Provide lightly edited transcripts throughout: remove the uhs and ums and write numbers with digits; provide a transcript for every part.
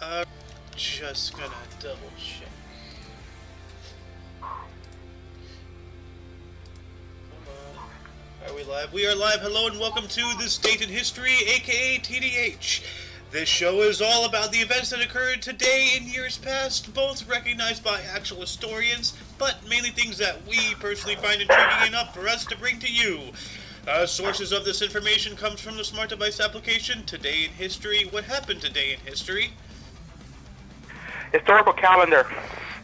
I'm just gonna double check. Come on. Are we live? We are live. Hello and welcome to This Date in History, aka TDH. This show is all about the events that occurred today in years past, both recognized by actual historians, but mainly things that we personally find intriguing enough for us to bring to you. Sources of this information comes from the smart device application Today in History. What happened today in history? Historical calendar.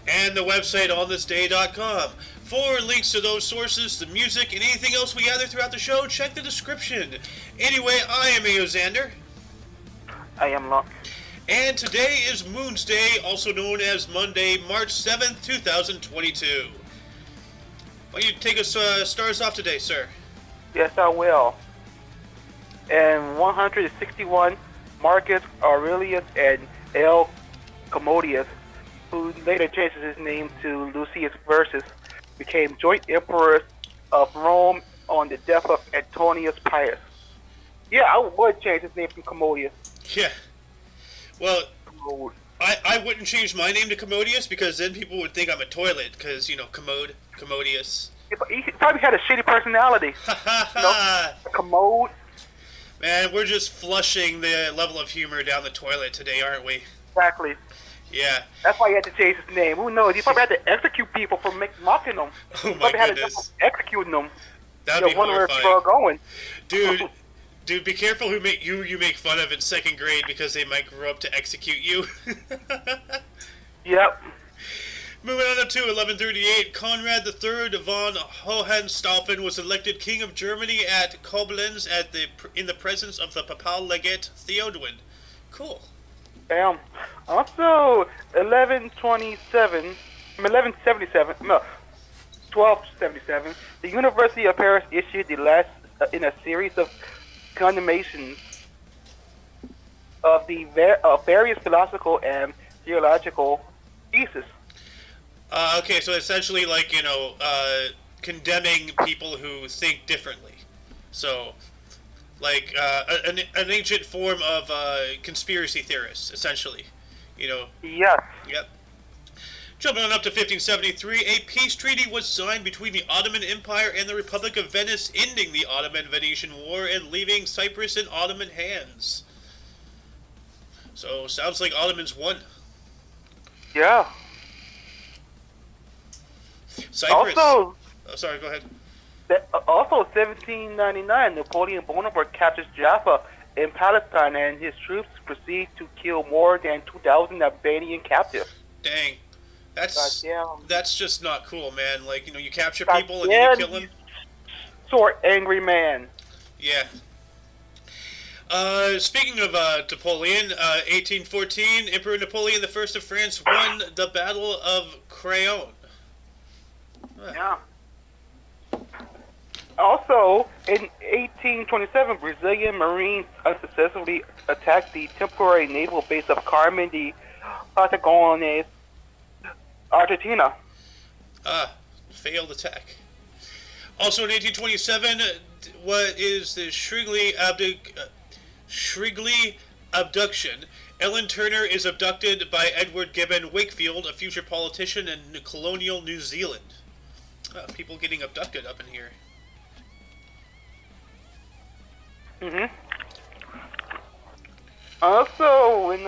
And the website onthisday.com. For links to those sources, the music, and anything else we gather throughout the show, check the description. Anyway, I am Aoxander. I am Locke. And today is Moon's Day, also known as Monday, March 7th, 2022. Why don't you take us start us off today, sir? Yes, I will. In 161, Marcus Aurelius and L. Commodius, who later changed his name to Lucius Verus, became joint emperors of Rome on the death of Antonius Pius. Yeah, I would change his name from Commodius. Yeah. Well, Commode. I wouldn't change my name to Commodius because then people would think I'm a toilet because, you know, Commodius. He probably had a shitty personality. Ha ha ha! Commode. Man, we're just flushing the level of humor down the toilet today, aren't we? Exactly. Yeah. That's why he had to change his name. Who knows? He probably had to execute people for mocking them. Oh He my probably had goodness. to execute them. That'd be wonder where it's horrifying. going. Dude, be careful who you make fun of in second grade because they might grow up to execute you. Yep. Moving on up to 1138, Conrad III von Hohenstaufen was elected King of Germany at Koblenz in the presence of the Papal Legate Theodwin. Cool. Damn. Also, 1277, the University of Paris issued the last in a series of condemnations of the various philosophical and theological theses. Okay, so essentially, like, you know, condemning people who think differently. So, like, an ancient form of conspiracy theorists, essentially. You know. Yes. Yep. Jumping on up to 1573, a peace treaty was signed between the Ottoman Empire and the Republic of Venice, ending the Ottoman-Venetian War and leaving Cyprus in Ottoman hands. So, sounds like Ottomans won. Yeah. Cyprus. Also, oh, sorry, go ahead. 1799, Napoleon Bonaparte captures Jaffa in Palestine, and his troops proceed to kill more than 2,000 Albanian captives. Dang. Goddamn. That's just not cool, man. Like, you know, you capture God people and then you kill them. Sort angry man. Yeah. Speaking of Napoleon, 1814, Emperor Napoleon I of France won the Battle of Craonne. Yeah. Also, in 1827, Brazilian Marines unsuccessfully attacked the temporary naval base of Carmen de Patagones, Argentina. Failed attack. Also in 1827, what is the Shrigley abduction? Ellen Turner is abducted by Edward Gibbon Wakefield, a future politician in colonial New Zealand. People getting abducted up in here. Also, in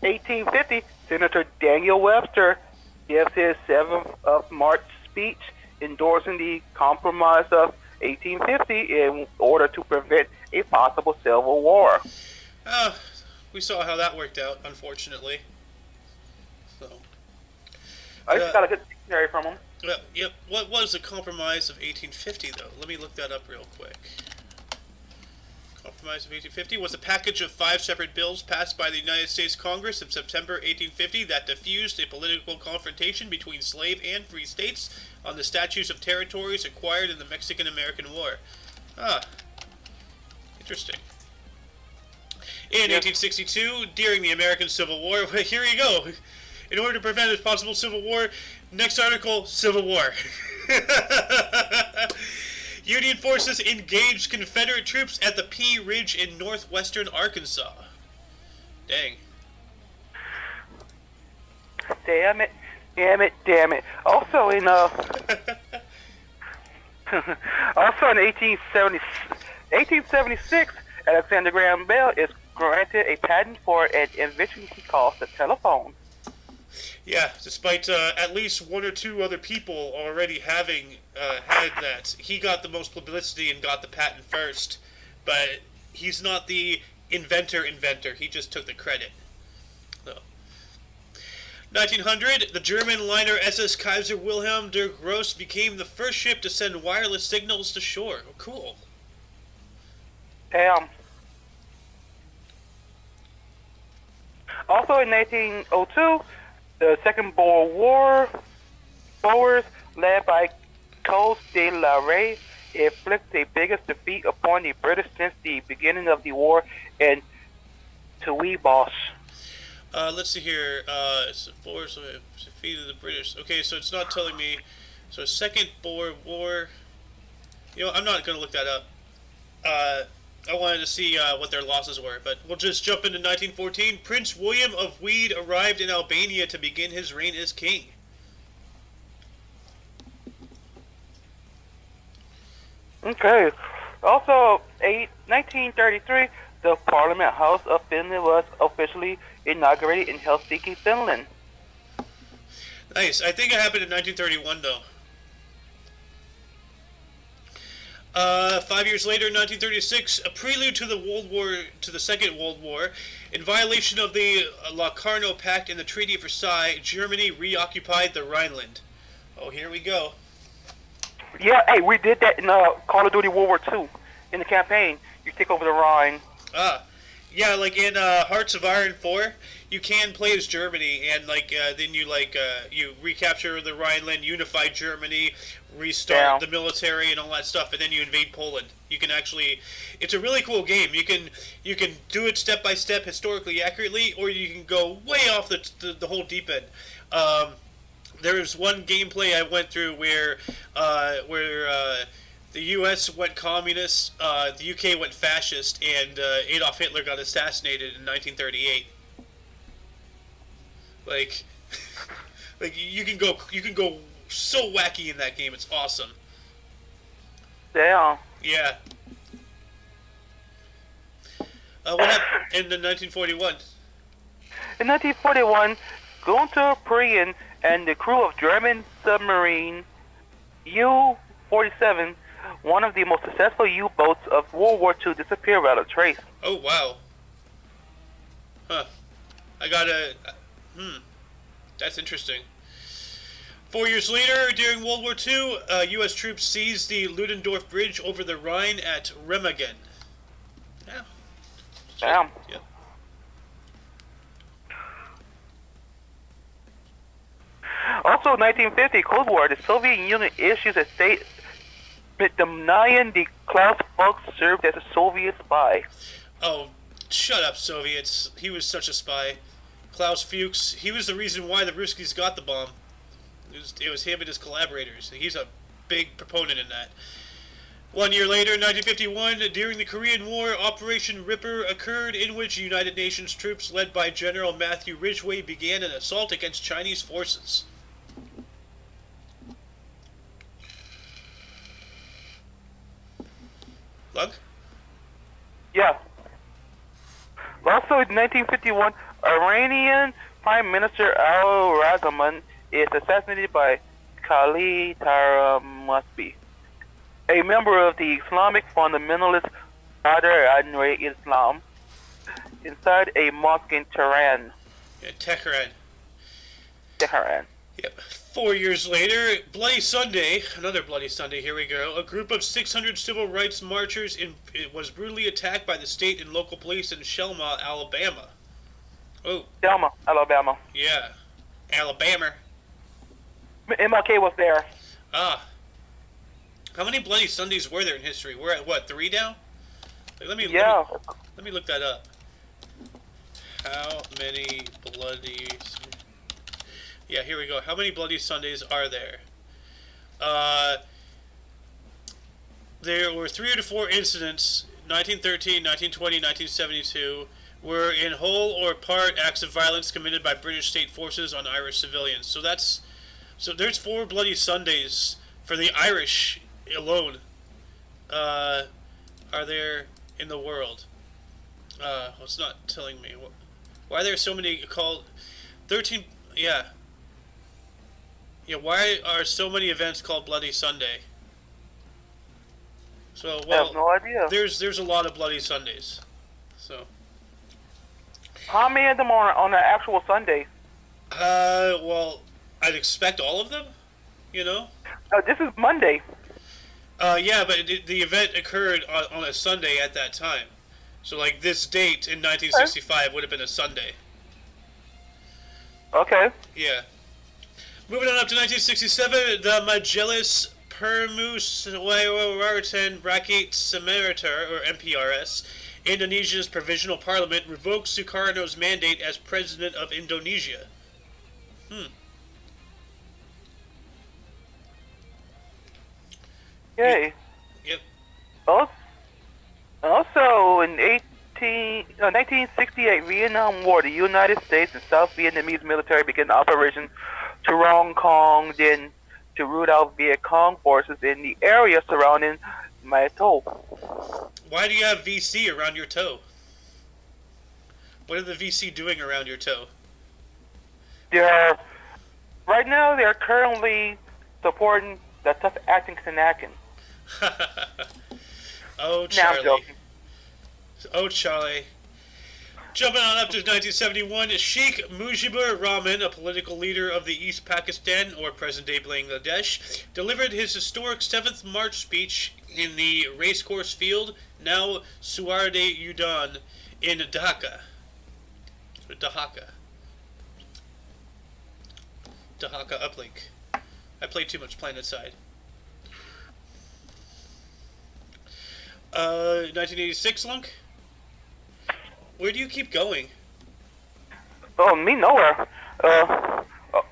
1850, Senator Daniel Webster gives his 7th of March speech endorsing the Compromise of 1850 in order to prevent a possible civil war. We saw how that worked out, unfortunately. So, I just got a good dictionary from him. Yep. What was the Compromise of 1850, though? Let me look that up real quick. Compromise of 1850 was a package of 5 separate bills passed by the United States Congress in September 1850 that diffused a political confrontation between slave and free states on the statutes of territories acquired in the Mexican-American War. Interesting. In 1862, during the American Civil War, here you go. In order to prevent a possible civil war, next article, Civil War. Union forces engaged Confederate troops at the Pea Ridge in northwestern Arkansas. Dang. Damn it. Damn it. Damn it. Also in also in 1876, Alexander Graham Bell is granted a patent for an invention he calls the telephone. Yeah, despite at least one or two other people already having had that, he got the most publicity and got the patent first. But he's not the inventor. He just took the credit. So. 1900, the German liner SS Kaiser Wilhelm der Grosse became the first ship to send wireless signals to shore. Oh, cool. Damn. Also in 1902, the Second Boer War, Boers, led by Coles de la Rey, inflict the biggest defeat upon the British since the beginning of the war in Tweebosch. Let's see here. Boers defeated the British. Okay, so it's not telling me. So Second Boer War. You know, I'm not going to look that up. I wanted to see what their losses were, but we'll just jump into 1914. Prince William of Wied arrived in Albania to begin his reign as king. Okay. Also, 1933, the Parliament House of Finland was officially inaugurated in Helsinki, Finland. Nice. I think it happened in 1931, though. 5 years later, in 1936, a prelude to the Second World War, in violation of the Locarno Pact and the Treaty of Versailles, Germany reoccupied the Rhineland. Oh, here we go. Yeah, hey, we did that in Call of Duty World War II. In the campaign, you take over the Rhine. Yeah, like in Hearts of Iron 4, you can play as Germany, and then you recapture the Rhineland, unify Germany, restart the military and all that stuff, and then you invade Poland. You can actually, it's a really cool game. You can do it step by step, historically accurately, or you can go way off the whole deep end. There was one gameplay I went through where the U.S. went communist, the UK went fascist, and Adolf Hitler got assassinated in 1938. Like you can go so wacky in that game. It's awesome. Yeah. Yeah. What happened in 1941? In 1941, Gunther Prien and the crew of German submarine U-47, one of the most successful U-boats of World War II, disappeared without a trace. Oh, wow. Huh. That's interesting. 4 years later, during World War II, U.S. troops seized the Ludendorff Bridge over the Rhine at Remagen. Yeah. Damn. Yeah. Also, 1950, Cold War, the Soviet Union issues a statement denying the Klaus Fuchs served as a Soviet spy. Oh, shut up, Soviets. He was such a spy. Klaus Fuchs, he was the reason why the Ruskies got the bomb. It was him and his collaborators. He's a big proponent in that. 1 year later, 1951, during the Korean War, Operation Ripper occurred, in which United Nations troops led by General Matthew Ridgway began an assault against Chinese forces. Lug? Yeah. Also, in 1951, Iranian Prime Minister Al Razaman is assassinated by Khalid Taramusbi, a member of the Islamic fundamentalist Brother Islam, inside a mosque in Tehran. Yeah, Tehran. Tehran. Yep. 4 years later, Bloody Sunday, another Bloody Sunday, here we go. A group of 600 civil rights marchers was brutally attacked by the state and local police in Selma, Alabama. Oh. Selma, Alabama. Yeah. Alabama. MLK was there. Ah. How many Bloody Sundays were there in history? We're at, what, 3 now? Let me look that up. How many Bloody... Yeah, here we go. How many Bloody Sundays are there? There were 3 to 4 incidents, 1913, 1920, 1972, were in whole or part acts of violence committed by British state forces on Irish civilians. So there's 4 Bloody Sundays for the Irish alone. Are there in the world? It's not telling me. Why are there so many called 13? Yeah. Yeah. Why are so many events called Bloody Sunday? So I have no idea. There's a lot of Bloody Sundays. So. How many of them are on the actual Sunday? Well, I'd expect all of them. You know. This is Monday. Yeah, but the event occurred on a Sunday at that time. So, like, this date in 1965 would have been a Sunday. Okay. Yeah. Moving on up to 1967, the Majelis Permusyawaratan Rakyat Semerator, or MPRS, Indonesia's provisional parliament, revoked Sukarno's mandate as president of Indonesia. Yay. Yep. Also, in 1968 Vietnam War, the United States and South Vietnamese military began Operation Truong Kong, then to root out Viet Cong forces in the area surrounding Mai Tho. Why do you have VC around your toe? What are the VC doing around your toe? Right now, they're currently supporting the tough acting Kanakin. Oh, Now I'm Charlie. joking. Oh, Charlie. Jumping on up to 1971, Sheikh Mujibur Rahman, a political leader of the East Pakistan, or present-day Bangladesh, delivered his historic 7th March speech in the racecourse field, now Suwarde Udan, in Dhaka. Dhaka uplink. I played too much PlanetSide. 1986, Lunk? Where do you keep going? Oh, me nowhere.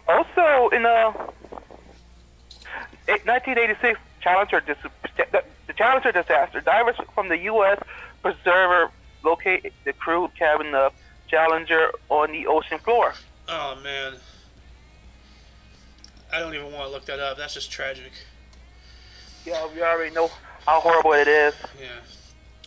Also, in 1986 the Challenger disaster, divers from the U.S. Preserver located the crude cabin of Challenger on the ocean floor. Oh, man. I don't even want to look that up. That's just tragic. Yeah, we already know how horrible it is. Yeah.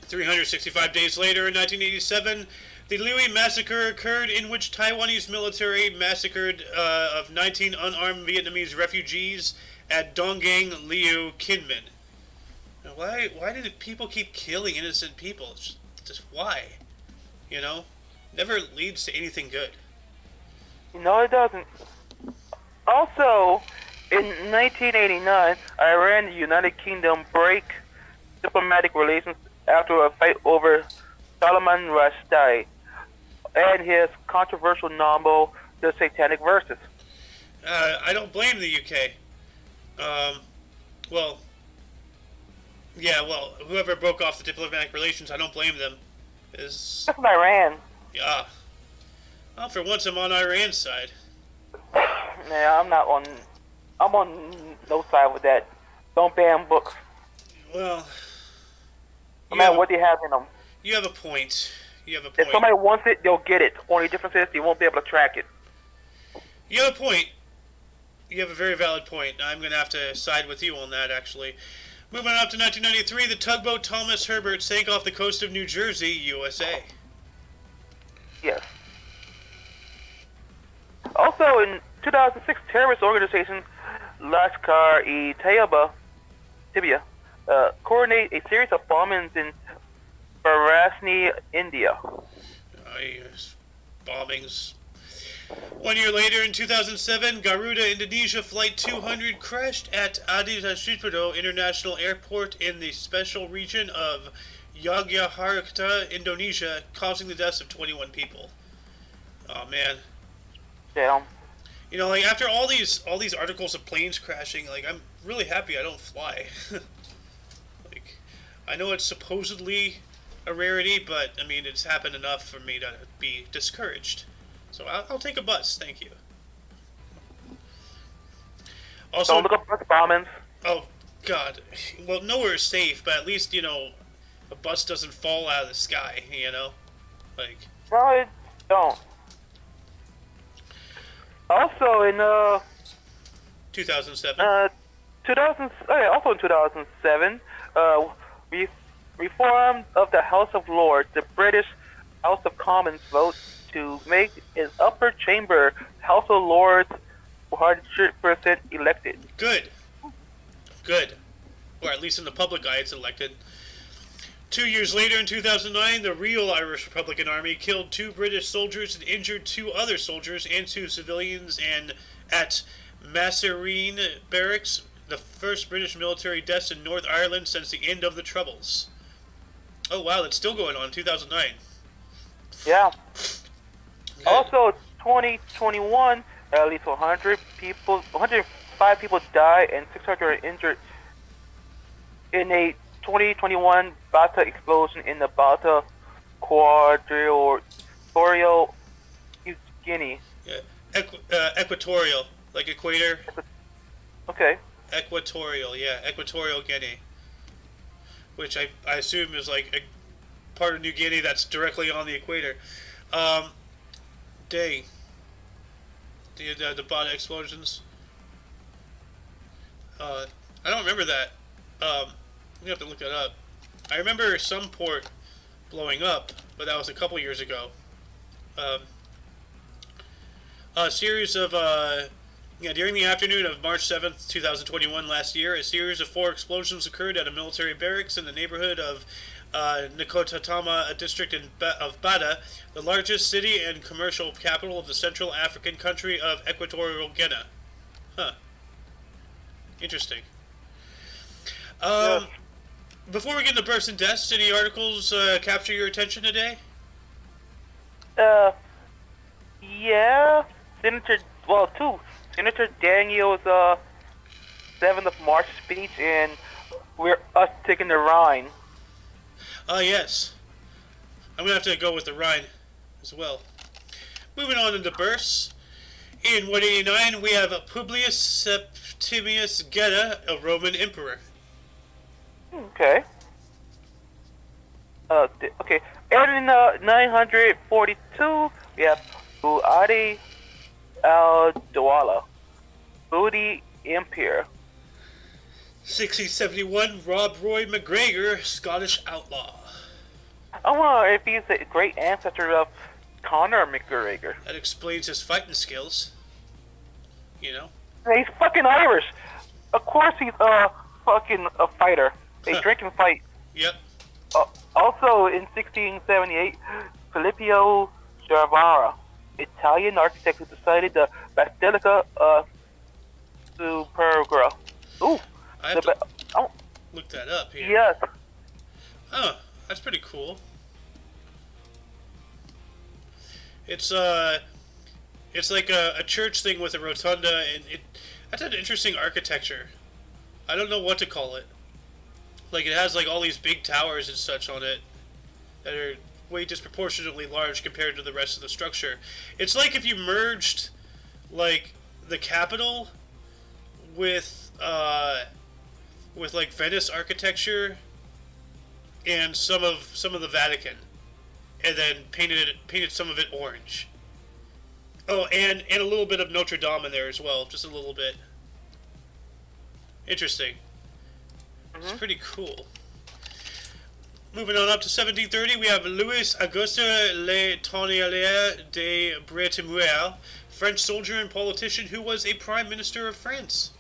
365 days later, in 1987, the Louis Massacre occurred, in which Taiwanese military massacred of 19 unarmed Vietnamese refugees at Donggang Liu Kinmen. Now, why did people keep killing innocent people? It's just why? You know? Never leads to anything good. No, it doesn't. Also, in 1989, Iran and the United Kingdom break diplomatic relations after a fight over Salman Rushdie and his controversial novel, The Satanic Verses. I don't blame the UK. Whoever broke off the diplomatic relations, I don't blame them. That's from Iran. Yeah. Well, for once I'm on Iran's side. Nah, I'm on no side with that. Don't ban books. Well, No matter what they have in them. You have a point. If somebody wants it, they'll get it. Only difference is they won't be able to track it. You have a point. You have a very valid point. I'm going to have to side with you on that, actually. Moving up to 1993, the tugboat Thomas Herbert sank off the coast of New Jersey, USA. Yes. Also, in 2006, terrorist organization Lashkar-e-Taiba coordinated a series of bombings in Varanasi, India. Yes. Bombings. 1 year later, in 2007, Garuda Indonesia Flight 200 crashed at Adi Sucipto International Airport in the special region of Yogyakarta, Indonesia, causing the deaths of 21 people. Oh man. Damn. You know, like after all these articles of planes crashing, like I'm really happy I don't fly. Like, I know it's supposedly a rarity, but I mean it's happened enough for me to be discouraged. So I'll take a bus, thank you. Also, Don't look up bus bombings. Oh God, well nowhere is safe, but at least a bus doesn't fall out of the sky. Like No, it don't. Also in 2007. 2000, also in 2007, reform of the House of Lords, the British House of Commons vote to make an upper chamber House of Lords 100% elected. Good. Good. Or at least in the public eye, it's elected. 2 years later, in 2009, the real Irish Republican Army killed 2 British soldiers and injured 2 other soldiers and 2 civilians at Masserine Barracks, the first British military deaths in North Ireland since the end of the Troubles. Oh wow, that's still going on, 2009. Yeah. Good. Also, 2021, at least 105 people died and 600 are injured in a 2021 Bata explosion in the Bata Quadrilateral Guinea. Yeah. Equatorial, like equator. Okay. Equatorial, yeah, Equatorial Guinea. Which I assume is like a part of New Guinea that's directly on the equator. Dang. The Bata explosions. I don't remember that. You have to look that up. I remember some port blowing up, but that was a couple years ago. A series of during the afternoon of March 7th, 2021 last year, a series of 4 explosions occurred at a military barracks in the neighborhood of Nkotatama, a district of Bata, the largest city and commercial capital of the Central African country of Equatorial Guinea. Huh. Interesting. Yes. Before we get into births and deaths, any articles capture your attention today? Yeah. Two. Senator Daniel's 7th of March speech, and we're us taking the Rhine. Yes. I'm going to have to go with the Rhine as well. Moving on into births. In 189, we have Publius Septimius Geta, a Roman emperor. Okay. Okay. And in 942, we have Uadi al-Dawala, Booty Empire. 1671, Rob Roy McGregor, Scottish outlaw. I wonder if he's a great ancestor of Conor McGregor. That explains his fighting skills. You know? He's fucking Irish. Of course he's fucking a fighter. They drink and fight. Yep. Also in 1678, Filippo Gervara, Italian architect who decided the Basilica of Superga. Ooh. I have to look that up here. Yes. Oh, that's pretty cool. It's like a church thing with a rotunda, and that's an interesting architecture. I don't know what to call it. Like, it has like all these big towers and such on it that are way disproportionately large compared to the rest of the structure. It's like if you merged like the Capitol with like Venice architecture and some of the Vatican, and then painted some of it orange. Oh, and a little bit of Notre Dame in there as well, just a little bit. Interesting. It's pretty cool. Moving on up to 1730, we have Louis Auguste Le Tonnelier de Bretemuel, French soldier and politician who was a prime minister of France.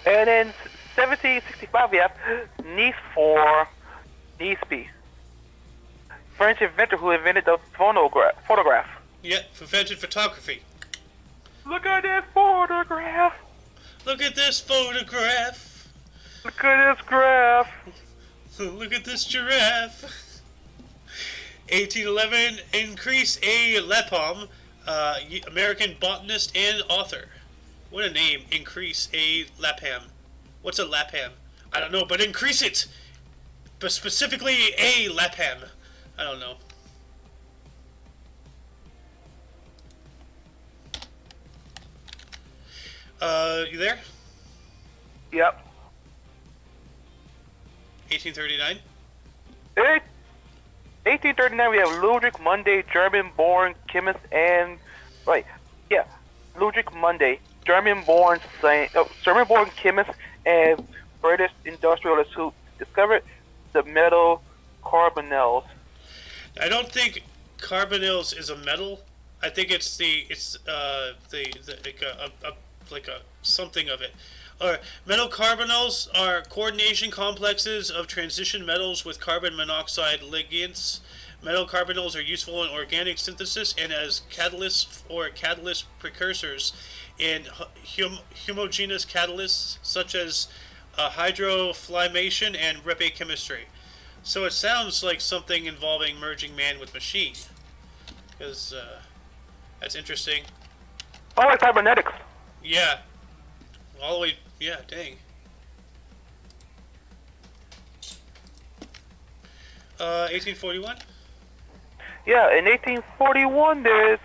And in 1765, we have Niespy, French inventor who invented the photograph. Yep, invented photography. Look at this photograph. Look at this photograph. Look at this graph. Look at this giraffe. 1811, Increase A. Lapham, American botanist and author. What a name, Increase A. Lapham. What's a Lapham? I don't know, but increase it. But specifically A. Lapham. I don't know. You there? Yep. 1839. 1839, we have Ludwig Munday, German-born chemist and Ludwig Munday, German-born chemist and British industrialist who discovered the metal carbonyls. I don't think carbonyls is a metal. I think it's like a something of it. Or metal carbonyls are coordination complexes of transition metals with carbon monoxide ligands. Metal carbonyls are useful in organic synthesis and as catalysts or catalyst precursors in homogeneous catalysts such as hydroflammation and Reppe chemistry. So it sounds like something involving merging man with machine. Because that's interesting. Oh, like cybernetics. Yeah. All the way, yeah, dang. 1841? Yeah, in 1841, there's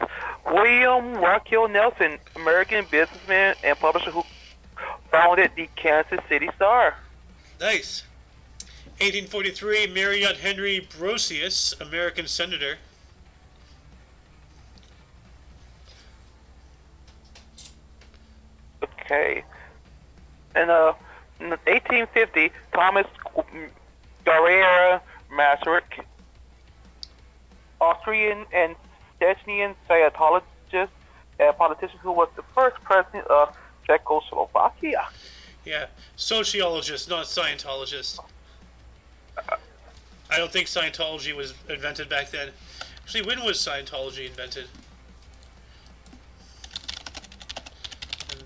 William Rockwell Nelson, American businessman and publisher who founded the Kansas City Star. Nice. 1843, Marriott Henry Brosius, American senator. Okay. And in 1850, Thomas Guerrero Masaryk, Austrian and Czechoslovakian Scientologist and politician who was the first president of Czechoslovakia. Yeah, sociologist, not Scientologist. I don't think Scientology was invented back then. Actually, when was Scientology invented?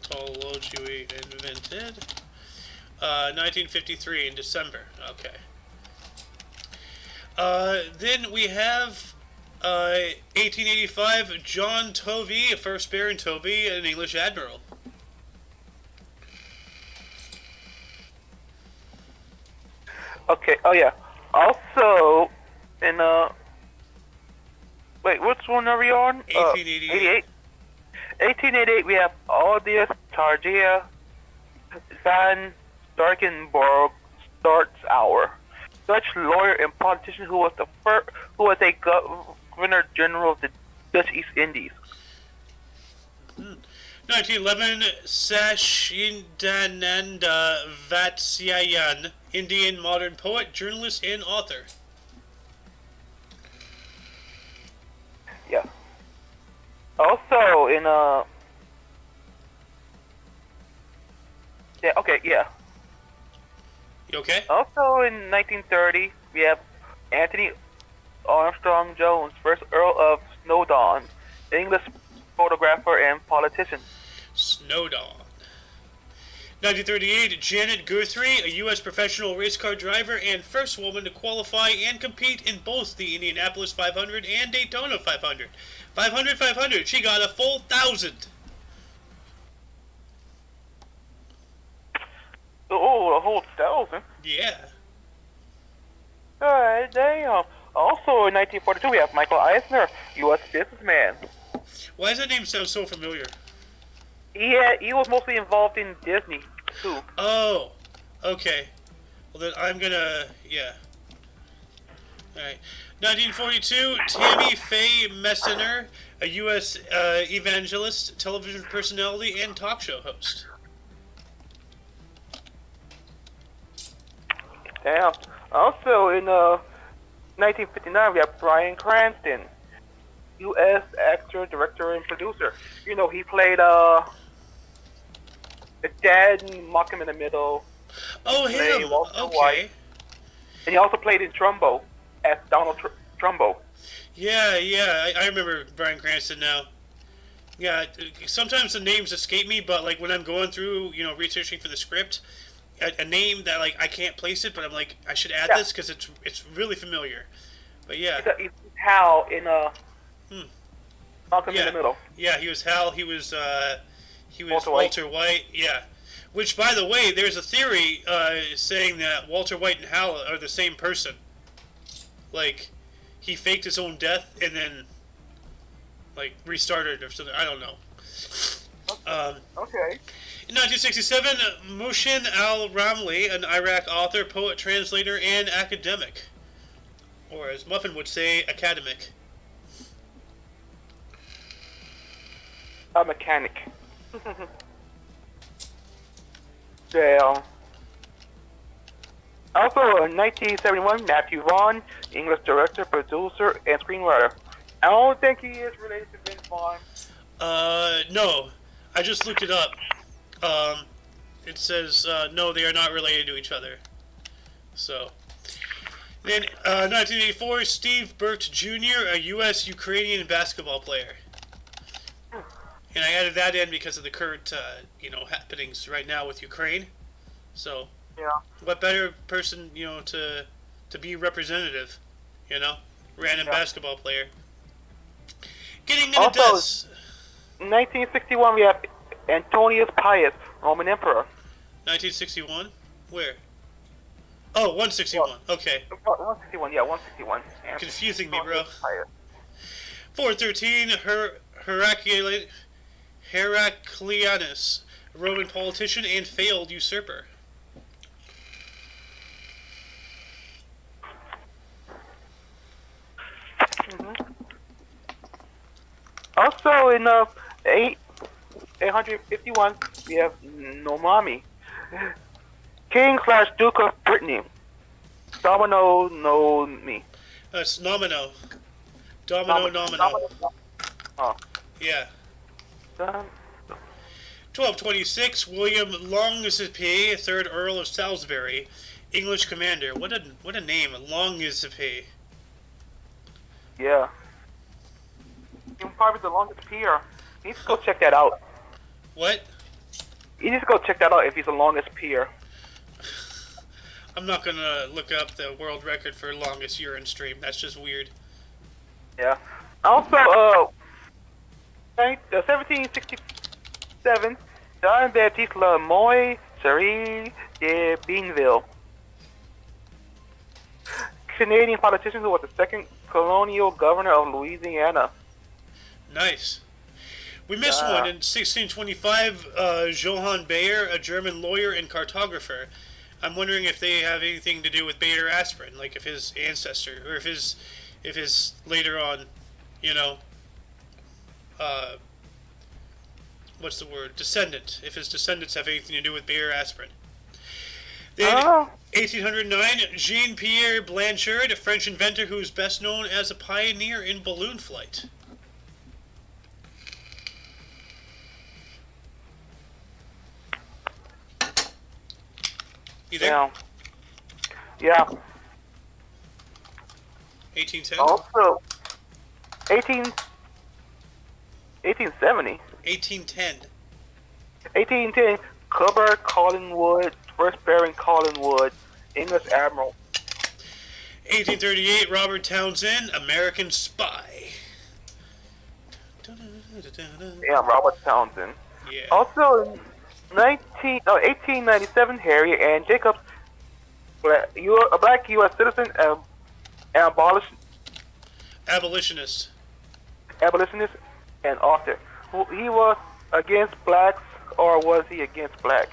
Scientology invented? 1953 in December. Okay. Then we have 1885, John Tovey, first Baron Tovey, an English admiral. Okay. Oh yeah. Also, in wait, which one are we on? 1888. 1888. We have Aldous Targia van Starkenborg Startzauer, Dutch lawyer and politician who was a governor general of the Dutch East Indies. 1911, Sachindananda Vatsyayan, Indian modern poet, journalist, and author. Yeah. Also in yeah. You okay? Also in 1930, we have Anthony Armstrong Jones, first Earl of Snowdon, English photographer and politician. Snowdon. 1938, Janet Guthrie, a U.S. professional race car driver and first woman to qualify and compete in both the Indianapolis 500 and Daytona 500. 500, she got a full 1,000. Oh, a whole 1,000? Yeah. God damn. Also in 1942, we have Michael Eisner, U.S. businessman. Why does that name sound so familiar? He was mostly involved in Disney, too. Oh, okay. Well, then I'm gonna, yeah. Alright. 1942, Tammy Faye Messner, a U.S. evangelist, television personality, and talk show host. Damn. Also in 1959, we have Bryan Cranston, U.S. actor, director, and producer. You know, he played the dad in Malcolm in the Middle. Oh, him. Okay. White. And he also played in Trumbo as Donald Trumbo. Yeah, I remember Bryan Cranston now. Yeah, sometimes the names escape me, but like when I'm going through, researching for the script, a name that like I can't place it, but I'm like I should add this because it's really familiar. But yeah, he's Hal in Malcolm in the Middle. Yeah, he was Hal. He was Walter White. Yeah, which by the way, there's a theory saying that Walter White and Hal are the same person. Like he faked his own death and then like restarted or something. I don't know. Okay. In 1967, Mushin al-Ramli, an Iraq author, poet, translator, and academic. or as Muffin would say, academic. A mechanic. Yeah. Also, in 1971, Matthew Vaughn, English director, producer, and screenwriter. I don't think he is related to Vince Vaughn. No. I just looked it up. It says, no, they are not related to each other. So. Then, 1984, Steve Burt Jr., a U.S.-Ukrainian basketball player. And I added that in because of the current, happenings right now with Ukraine. So, Yeah. what better person, to be representative, Random basketball player. Getting into Also, deaths. in 1961, we have Antonius Pius, Roman Emperor. 1961? Where? Oh, 161. Okay. 161, yeah, 161. Confusing me, bro. Pius. 413, Heraclianus, Roman politician and failed usurper. Also, in 851, we have Nomami, King/Duke of Brittany. Domino no me. That's Nomino. Nomino. Oh. Yeah. 1226, William Longesippe, 3rd Earl of Salisbury, English commander. What a name, Longesippe. Yeah. He's probably the longest peer. You need to go check that out. What? You need to go check that out if he's the longest peer. I'm not gonna look up the world record for longest urine stream. That's just weird. Yeah. Also, 1767, John Baptiste Le Moyne Cherie de Bienville, Canadian politician who was the second colonial governor of Louisiana. Nice. We missed one in 1625. Johann Bayer, a German lawyer and cartographer. I'm wondering if they have anything to do with Bader aspirin, like if his ancestor, or if his later on, what's the word? Descendant. If his descendants have anything to do with Bayer aspirin. Then, 1809, Jean-Pierre Blanchard, a French inventor who is best known as a pioneer in balloon flight. You there? Yeah. 1810? Also, 1870. 1810. 1810, Cuthbert Collingwood, first Baron Collingwood, English admiral. 1838, Robert Townsend, American spy. Yeah, Robert Townsend. Yeah. Also, 1897, Harriet Ann Jacobs, a black U.S. citizen and Abolitionist. Abolitionist and author. He was against blacks, or was he against black?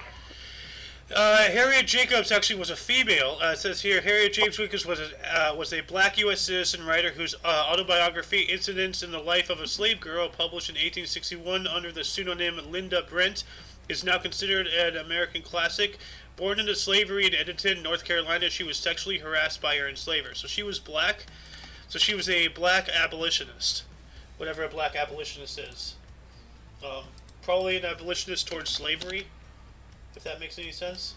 Harriet Jacobs actually was a female. It says here, Harriet James Jacobs was a black U.S. citizen writer whose autobiography, Incidents in the Life of a Slave Girl, published in 1861 under the pseudonym Linda Brent, is now considered an American classic. Born into slavery in Edenton, North Carolina, she was sexually harassed by her enslaver. So she was black. So she was a black abolitionist, whatever a black abolitionist is. Probably an abolitionist towards slavery, if that makes any sense.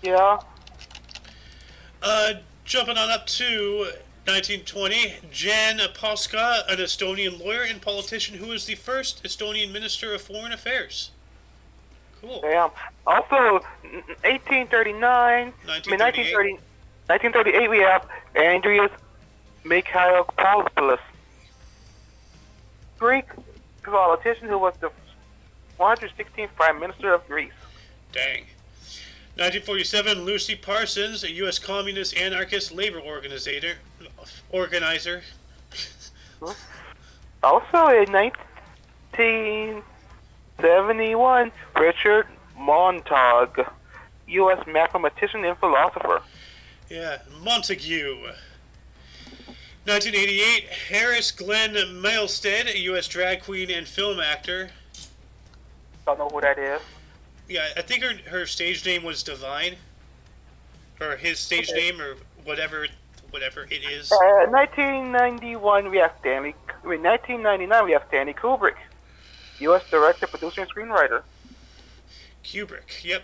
Yeah. Jumping on up to 1920, Jan Paska, an Estonian lawyer and politician who was the first Estonian Minister of Foreign Affairs. Cool. Yeah. Also, 1839, 1938, we have Andreas Mikhailopoulos, Greek politician who was the 116th Prime Minister of Greece. Dang. 1947, Lucy Parsons, a U.S. communist anarchist labor organizer. Also in 1971, Richard Montague, U.S. mathematician and philosopher. Yeah, Montague. 1988, Harris Glenn Mailstead, a U.S. drag queen and film actor. Don't know who that is. Yeah, I think her stage name was Divine. Or his stage name, or whatever it is. 1991, we have 1999, we have Stanley Kubrick, U.S. director, producer, and screenwriter. Kubrick, yep,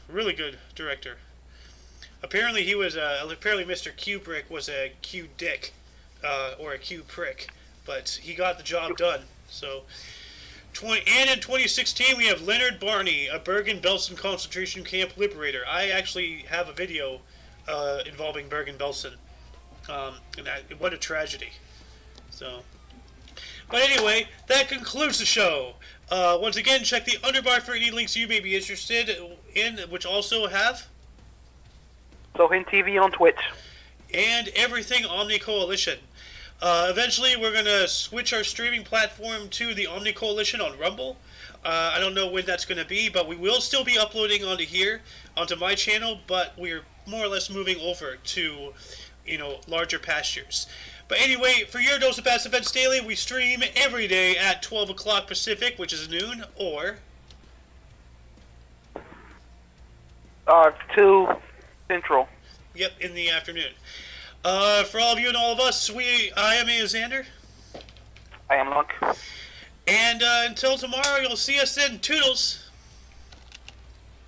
really good director. Apparently apparently Mr. Kubrick was a Q dick, or a Q prick, but he got the job done. So, and in 2016 we have Leonard Barney, a Bergen-Belsen concentration camp liberator. I actually have a video involving Bergen-Belsen, and what a tragedy. So, but anyway, that concludes the show. Once again, check the underbar for any links you may be interested in, which also have Sohin TV on Twitch. And everything OMNI Coalition. Eventually, we're going to switch our streaming platform to the OMNI Coalition on Rumble. I don't know when that's going to be, but we will still be uploading onto my channel, but we're more or less moving over to, larger pastures. But anyway, for your dose of Past Events Daily, we stream every day at 12 o'clock Pacific, which is noon, or 2 Central. Yep, in the afternoon. For all of you and all of us, I am Xander. I am Lunk. And until tomorrow, you'll see us then. Toodles!